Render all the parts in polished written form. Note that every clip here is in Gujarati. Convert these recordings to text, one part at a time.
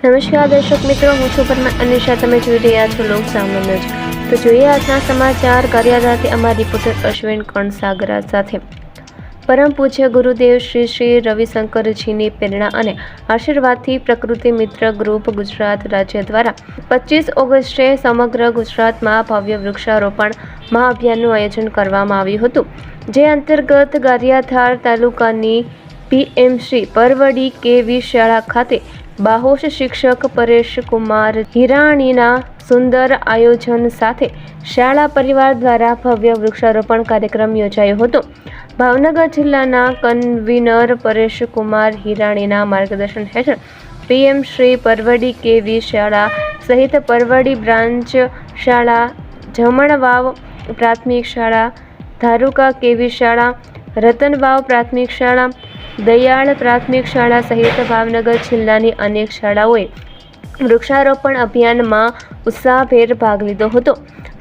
નમસ્કાર દર્શક મિત્રો, હું છું પરમાર અનિશા. તમે જોઈ રહ્યા છો લોક સામાન્ય. તો જોઈએ આજના સમાચાર. કાર્યરત અમારા રિપોર્ટર અશ્વિન કણસાગરા સાથે. પરમ પૂજ્ય ગુરુદેવ શ્રી શ્રી રવિશંકરજીની પ્રેરણા અને આશીર્વાદથી પ્રકૃતિ મિત્ર ગ્રુપ ગુજરાત રાજ્ય દ્વારા 25 ઓગસ્ટે સમગ્ર ગુજરાતમાં ભવ્ય વૃક્ષારોપણ મહાઅભિયાનનું આયોજન કરવામાં આવ્યું હતું, જે અંતર્ગત ગારિયાધાર તાલુકાની પીએમસી પરવડી કેવી શાળા ખાતે બાહોશ શિક્ષક પરેશકુમાર હિરાણીના સુંદર આયોજન સાથે શાળા પરિવાર દ્વારા ભવ્ય વૃક્ષારોપણ કાર્યક્રમ યોજાયો હતો. ભાવનગર જિલ્લાના કન્વીનર પરેશકુમાર હિરાણીના માર્ગદર્શન હેઠળ પીએમ શ્રી પરવડી કેવી શાળા સહિત પરવડી બ્રાન્ચ શાળા, જમણવાવ પ્રાથમિક શાળા, ધારુકા કેવી શાળા, રતનવાવ પ્રાથમિક શાળા, દયાળ પ્રાથમિક શાળા સહિત ભાવનગર જિલ્લાની અનેક શાળાઓએ વૃક્ષારોપણ અભિયાનમાં ઉત્સાહભેર ભાગ લીધો હતો.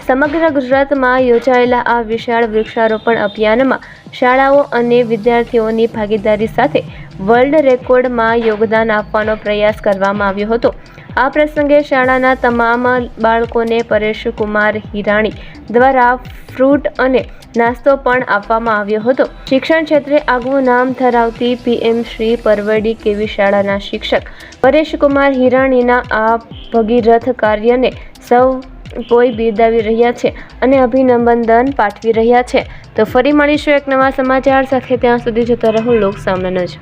સમગ્ર ગુજરાતમાં યોજાયેલા આ વિશાળ વૃક્ષારોપણ અભિયાનમાં શાળાઓ અને વિદ્યાર્થીઓની ભાગીદારી સાથે વર્લ્ડ રેકોર્ડમાં યોગદાન આપવાનો પ્રયાસ કરવામાં આવ્યો હતો. આ પ્રસંગે શાળાના તમામ બાળકોને પરેશકુમાર હિરાણી દ્વારા ફ્રૂટ અને નાસ્તો પણ આપવામાં આવ્યો હતો. શિક્ષણ ક્ષેત્રે આગવું નામ ધરાવતી પીએમ શ્રી પરવડી કેવી શાળાના શિક્ષક પરેશકુમાર હિરાણીના આ ભગીરથ કાર્યને સૌ કોઈ બિરદાવી રહ્યા છે અને અભિનંદન પાઠવી રહ્યા છે. તો ફરી મળીશું એક નવા સમાચાર સાથે. ત્યાં સુધી જોતા રહો લોક સામાન્ય.